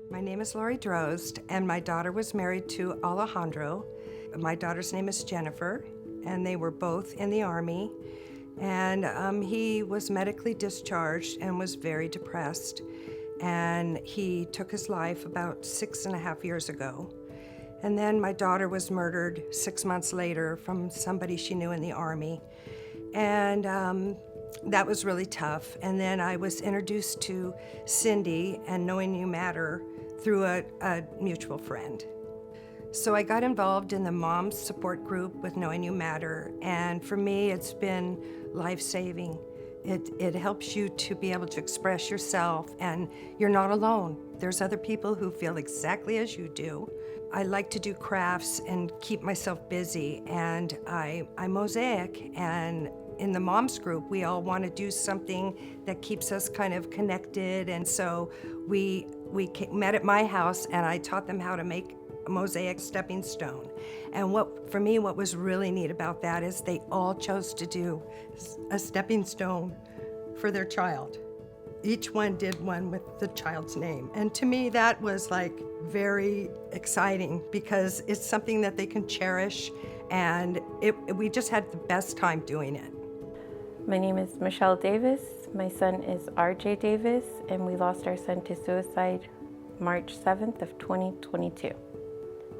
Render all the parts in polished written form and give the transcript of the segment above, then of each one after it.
My name is Lori Drozd, and my daughter was married to Alejandro. My daughter's name is Jennifer, and they were both in the Army. And he was medically discharged and was very depressed. And he took his life about 6.5 years ago. And then my daughter was murdered 6 months later from somebody she knew in the Army. And that was really tough. And then I was introduced to Cindy and Knowing You Matter through a mutual friend. So I got involved in the mom's support group with Knowing You Matter, and for me it's been life-saving. It helps you to be able to express yourself, and you're not alone. There's other people who feel exactly as you do. I like to do crafts and keep myself busy, and I mosaic, and in the moms group, we all want to do something that keeps us kind of connected, and so we met at my house, and I taught them how to make a mosaic stepping stone. And for me, what was really neat about that is they all chose to do a stepping stone for their child. Each one did one with the child's name. And to me, that was like very exciting because it's something that they can cherish, and we just had the best time doing it. My name is Michelle Davis. My son is RJ Davis, and we lost our son to suicide March 7th of 2022.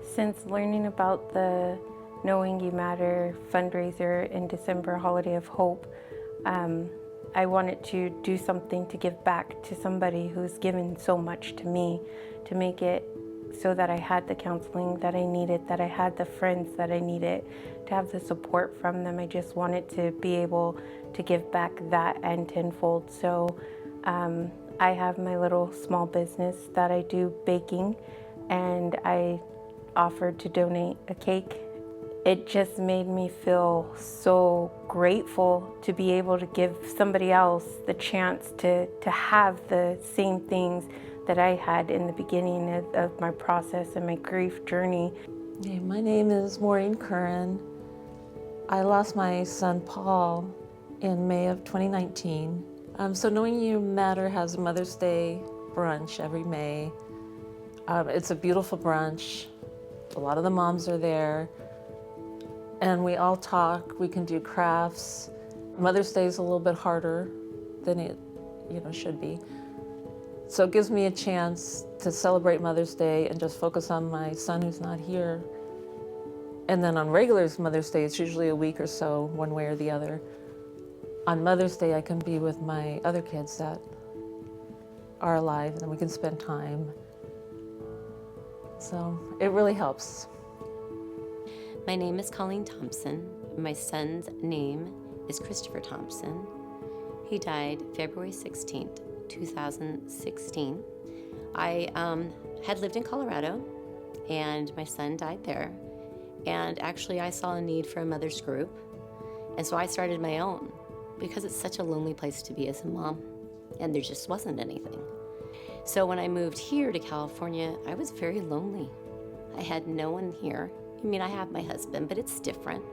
Since learning about the Knowing You Matter fundraiser in December, Holiday of Hope, I wanted to do something to give back to somebody who's given so much to me, to make it so that I had the counseling that I needed, that I had the friends that I needed, to have the support from them. I just wanted to be able to give back that and tenfold. So I have my little small business that I do baking, and I offered to donate a cake. It just made me feel so grateful to be able to give somebody else the chance to have the same things that I had in the beginning of my process and my grief journey. Hey, my name is Maureen Curran. I lost my son Paul in May of 2019. So Knowing You Matter has a Mother's Day brunch every May. It's a beautiful brunch. A lot of the moms are there, and we all talk. We can do crafts. Mother's Day is a little bit harder than it should be. So it gives me a chance to celebrate Mother's Day and just focus on my son who's not here. And then on regular Mother's Day, it's usually a week or so, one way or the other. On Mother's Day, I can be with my other kids that are alive, and we can spend time. So it really helps. My name is Colleen Thompson. My son's name is Christopher Thompson. He died February 16th, 2016. I had lived in Colorado, and my son died there. And actually, I saw a need for a mother's group, and so I started my own because it's such a lonely place to be as a mom, and there just wasn't anything. So when I moved here to California, I was very lonely. I had no one here. I mean, I have my husband, but it's different.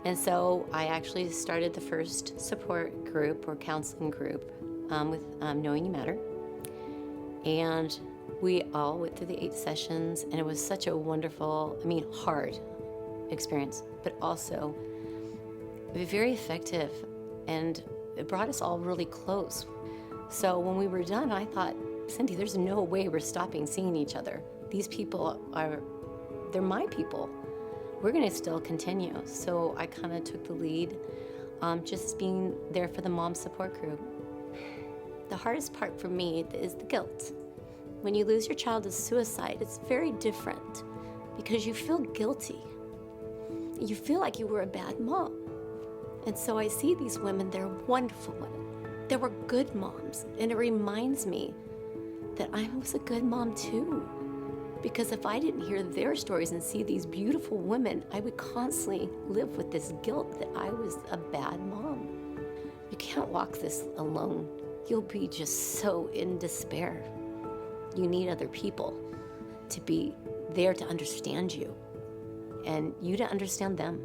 And so I actually started the first support group or counseling group with Knowing You Matter. And we all went through the 8 sessions, and it was such a wonderful, hard experience, but also very effective. And it brought us all really close. So when we were done, I thought, Cindy, there's no way we're stopping seeing each other. These people they're my people. We're gonna still continue. So I kind of took the lead, just being there for the mom support group. The hardest part for me is the guilt. When you lose your child to suicide, it's very different because you feel guilty. You feel like you were a bad mom. And so I see these women, they're wonderful women. They were good moms, and it reminds me that I was a good mom too. Because if I didn't hear their stories and see these beautiful women, I would constantly live with this guilt that I was a bad mom. You can't walk this alone. You'll be just so in despair. You need other people to be there to understand you, and you to understand them.